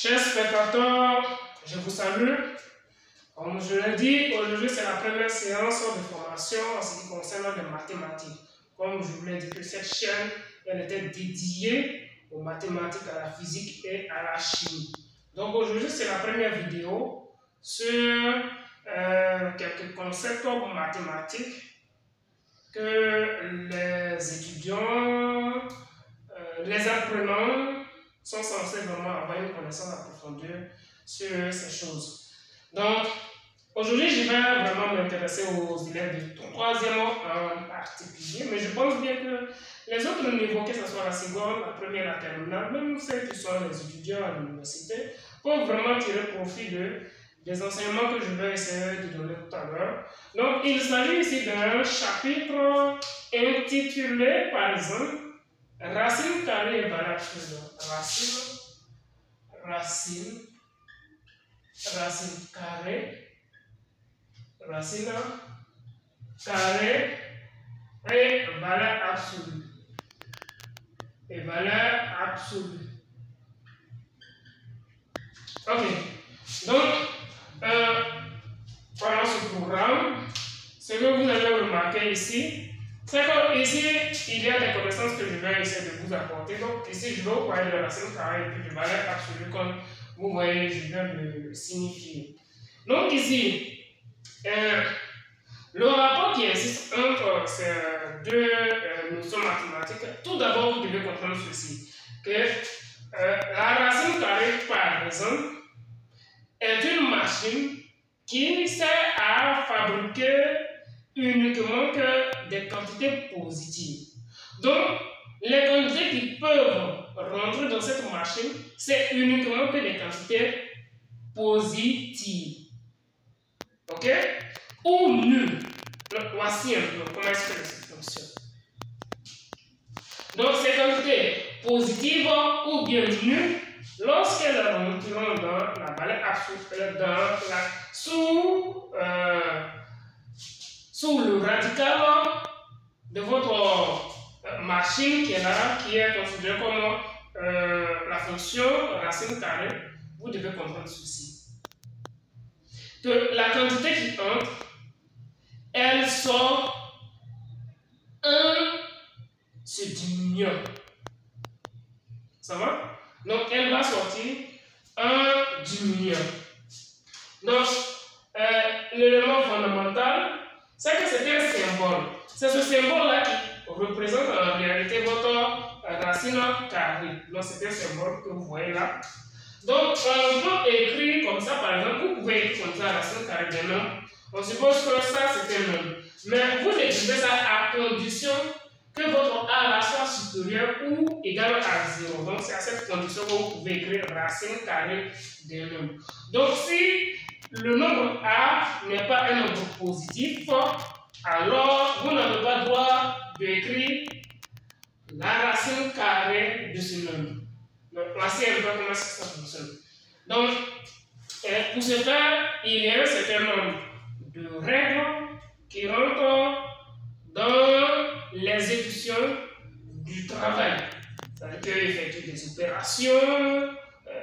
Chers spectateurs, je vous salue. Comme je l'ai dit, aujourd'hui c'est la première séance de formation en ce qui concerne les mathématiques. Comme je vous l'ai dit que cette chaîne, elle était dédiée aux mathématiques, à la physique et à la chimie. Donc aujourd'hui c'est la première vidéo sur quelques concepts mathématiques que les étudiants, les apprenants sont censés vraiment avoir une connaissance approfondie sur ces choses. Donc, aujourd'hui, je vais vraiment m'intéresser aux élèves du 3e en particulier, mais je pense bien que les autres niveaux, que ce soit la seconde, la première, la terminale, même ceux qui sont les étudiants à l'université, peuvent vraiment tirer profit des enseignements que je vais essayer de donner tout à l'heure. Donc, il s'agit ici d'un chapitre intitulé, par exemple, racine carrée et valable sur racine carrée et valeur absolue. Ok, donc pendant ce programme, ce que vous allez remarquer ici, c'est qu'ici, il y a des connaissances que je vais essayer de vous apporter. Donc ici, je vais vous parler de la racine carrée et puis de valeur absolue, comme vous voyez, je viens de le signifier. Donc ici, le rapport qui existe entre ces deux notions mathématiques, tout d'abord, vous devez comprendre ceci, que la racine carrée, par exemple, est une machine qui sert à fabriquer uniquement que des quantités positives. Donc, les quantités qui peuvent rentrer dans cette machine, c'est uniquement que des quantités positives. Ok? Ou nulles. Donc, voici un peu comment est-ce que ça fonctionne. Donc, ces quantités positives ou bien nulles, lorsqu'elles rentreront dans la valeur absolue, sous le radical de votre machine qui est là, qui est considérée comme la fonction racine carrée, vous devez comprendre ceci. Que la quantité qui entre, elle sort 1 se diminuant. Ça va? Donc, elle va sortir 1 diminuant. Donc, l'élément fondamental, c'est que c'est un symbole. C'est ce symbole-là qui représente en réalité votre racine carrée. Donc, c'est un symbole que vous voyez là. Donc, on peut écrire comme ça, par exemple, vous pouvez écrire comme ça racine carrée d'un nombre. On suppose que ça, c'est un nombre. Mais vous écrivez ça à condition que votre A soit supérieur ou égal à 0. Donc, c'est à cette condition que vous pouvez écrire racine carrée d'un nombre. Donc, si le nombre A n'est pas un nombre positif, alors vous n'avez pas le droit d'écrire la racine carrée de ce nombre. Donc, voici un peu comment ça fonctionne. Donc, pour ce faire, il y a un certain nombre de règles qui rentrent dans l'exécution du travail. C'est-à-dire qu'il effectue des opérations,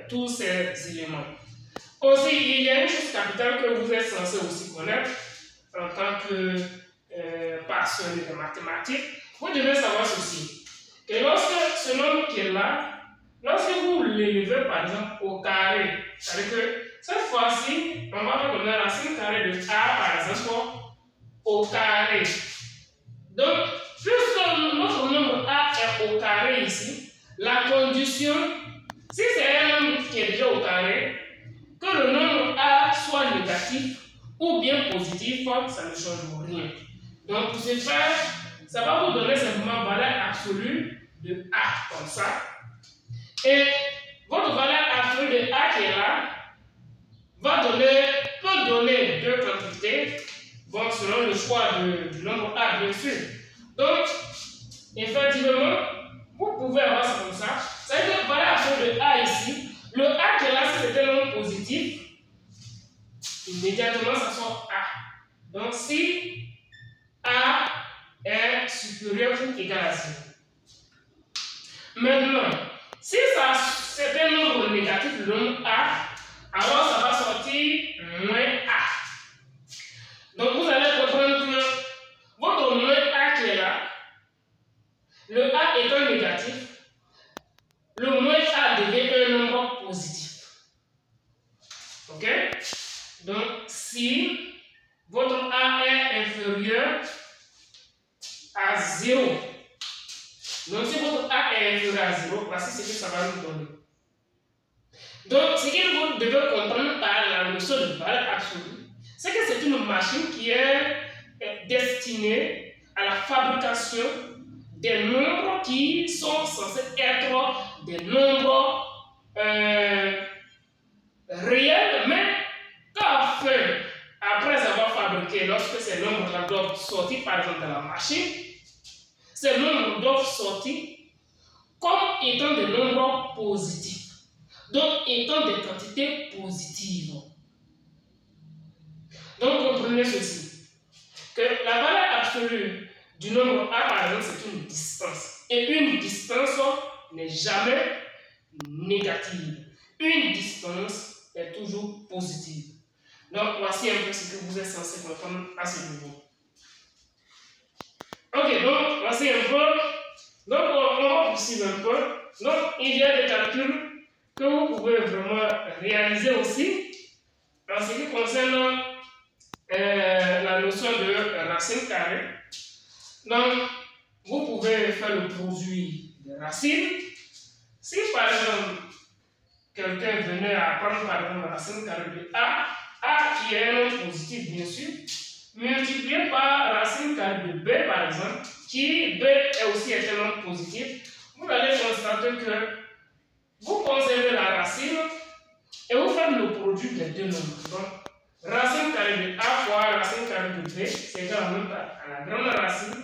tous ces éléments. Aussi, il y a une chose capitale que vous êtes censé aussi connaître en tant que passionné de mathématiques. Vous devez savoir ceci, que lorsque ce nombre qui est là, lorsque vous l'élevez par exemple au carré, c'est-à-dire que cette fois-ci, on va donner la racine carrée de A par exemple au carré. Donc, puisque notre nombre A est au carré ici, la condition, si c'est un nombre qui est déjà au carré, que le nombre A soit négatif ou bien positif, ça ne change rien. Donc, pour ce faire, ça va vous donner simplement valeur absolue de A, comme ça. Et votre valeur absolue de A qui est là, peut donner deux quantités, bon, selon le choix du nombre A, bien sûr. Donc, effectivement, vous pouvez avoir ça comme ça. C'est-à-dire que valeur absolue de A ici, le A qui est là, si c'est un nombre positif, immédiatement ça sort A. Donc, si A est supérieur ou égal à 0. Maintenant, si c'est un nombre négatif, le nombre A, voici ce que ça va nous donner. Donc, ce que vous devez comprendre par la notion de valeur absolue, c'est que c'est une machine qui est destinée à la fabrication des nombres qui sont censés être des nombres réels, mais qu'après avoir fabriqué, lorsque ces nombres-là doivent sortir par exemple de la machine, ces nombres doivent sortir comme étant des nombres positifs, donc étant des quantités positives. Donc comprenez ceci, que la valeur absolue du nombre A par exemple c'est une distance, et une distance n'est jamais négative, une distance est toujours positive. Donc voici un peu ce que vous êtes censé comprendre à ce niveau. Ok, donc voici un peu. Donc on va poursuivre un peu. Donc il y a des calculs que vous pouvez vraiment réaliser aussi en ce qui concerne la notion de racine carrée. Donc vous pouvez faire le produit des racines. Si par exemple quelqu'un venait à prendre par exemple la racine carrée de A qui est un nombre positif bien sûr, multiplié par racine carrée de B par exemple, qui B est aussi un nombre positif, vous allez constater que vous conservez la racine et vous faites le produit des deux nombres. Donc, racine carrée de A fois racine carrée de B, c'est égal à la grande racine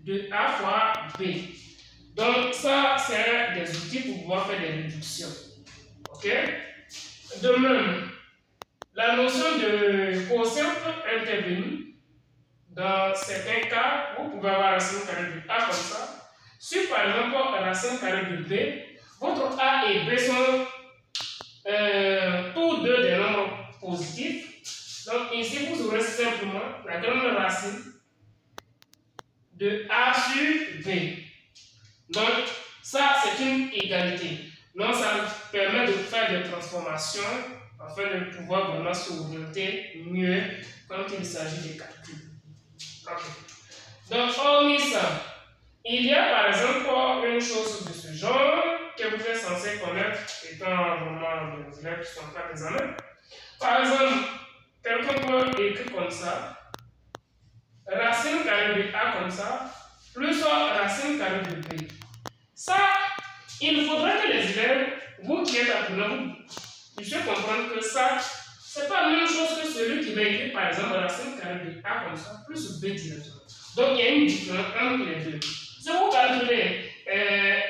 de A fois B. Donc, ça, c'est des outils pour pouvoir faire des réductions. Ok? De même, la notion de quotient peut intervenir. Dans certains cas, vous pouvez avoir racine carrée de A comme ça. Si par exemple, racine carrée de B, votre A et B sont tous deux des nombres positifs. Donc ici, vous aurez simplement la grande racine de A sur B. Donc, ça, c'est une égalité. Donc, ça permet de faire des transformations afin de pouvoir vraiment s'orienter mieux quand il s'agit des calculs. Okay. Donc, hormis ça, il y a par exemple une chose de ce genre que vous êtes censé connaître étant vraiment des élèves qui sont pas des examens. Par exemple, quelqu'un peut écrire comme ça, racine carrée de A comme ça, plus racine carrée de B. Ça, il faudrait que les élèves, vous qui êtes apprenants, vous puissiez comprendre que ça, c'est pas la même chose que celui qui va écrire par exemple racine carrée de A comme ça, plus B directement. Donc il y a une différence entre les deux. Si vous calculez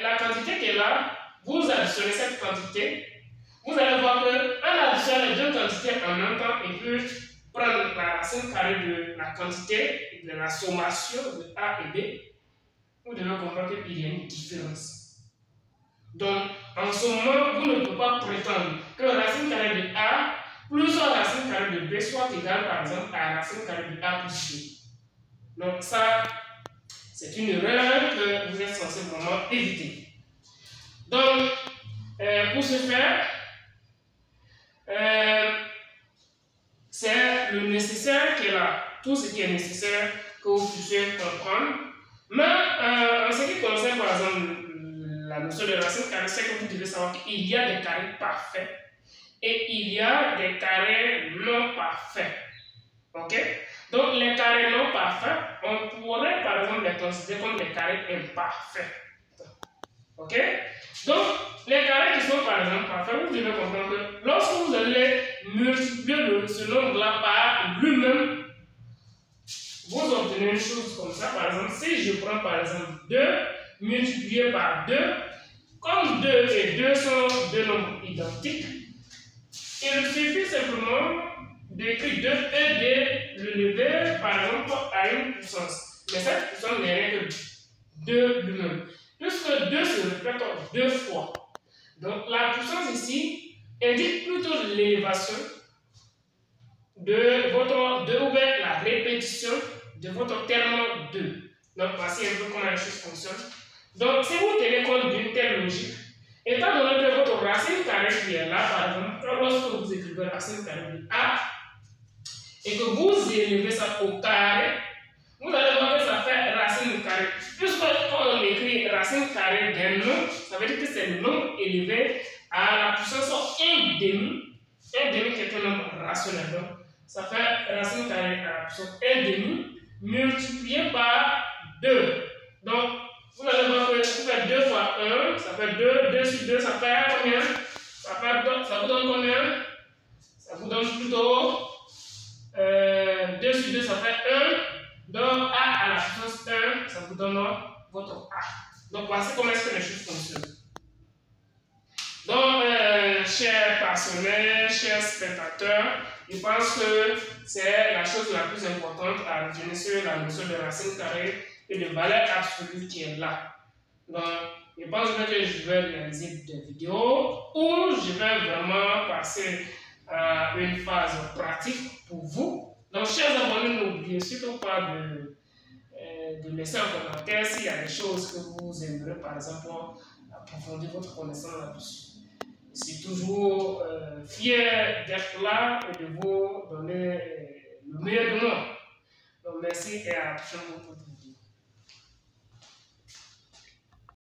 la quantité qui est là, vous additionnez cette quantité, vous allez voir qu'en additionnant les deux quantités en même temps, il peut prendre la racine carrée de la quantité de la sommation de A et B. Vous devez comprendre qu'il y a une différence. Donc, en ce moment, vous ne pouvez pas prétendre que racine carrée de A plus racine carrée de B soit égale par exemple à racine carrée de A plus B. Donc ça, c'est une erreur que vous êtes censé vraiment éviter. Donc, pour ce faire, c'est le nécessaire qui est là. Tout ce qui est nécessaire que vous puissiez comprendre. Mais en ce qui concerne par exemple la notion de racine carrée, c'est que vous devez savoir qu'il y a des carrés parfaits et il y a des carrés non parfaits. Ok? Donc les carrés non parfaits, on pourrait par exemple les considérer comme des carrés imparfaits. Ok? Donc les carrés qui sont par exemple parfaits, vous devez comprendre que lorsque vous allez multiplier ce nombre-là par lui-même, vous obtenez une chose comme ça. Par exemple, si je prends par exemple 2 multiplié par 2, comme 2 et 2 sont deux nombres identiques, il suffit simplement d'écrire 2 et de le lever par exemple à une puissance. Mais cette puissance n'est rien que 2 lui-même. Puisque 2 se répète 2 fois. Donc la puissance ici indique plutôt l'élévation de votre 2 ou bien la répétition de votre terme 2. Donc voici un peu comment les choses fonctionnent. Donc si vous tenez compte d'une telle logique, étant donné que votre racine carrée qui est là, par exemple, lorsque vous écrivez racine carrée de A et que vous élevez ça au carré, vous allez voir que ça fait racine carrée. Puisque quand on écrit racine racine carrée d'un nombre, ça veut dire que c'est le nombre élevé à la puissance 1 demi. 1 demi qui est un nombre rationnel. Donc, ça fait racine carrée à la puissance 1 demi multiplié par 2. Donc, vous allez voir que vous faites 2 fois 1, ça fait 2, 2 sur 2, ça fait combien? Ça vous donne combien? Ça vous donne plutôt 2 sur 2, ça fait 1. Donc, A à la puissance 1, ça vous donne votre A. Donc, voici comment est-ce que les choses fonctionnent. Donc, chers partenaires, chers spectateurs, je pense que c'est la chose la plus importante à retenir sur la notion de racine carrée et de valeur absolue qui est là. Donc, je pense que je vais réaliser des vidéos où je vais vraiment passer à une phase pratique pour vous. Donc, chers abonnés, n'oubliez surtout pas de laisser un commentaire s'il y a des choses que vous aimeriez, par exemple, approfondir votre connaissance là-dessus. Je suis toujours fier d'être là et de vous donner le meilleur de moi. Donc, merci et à la prochaine fois.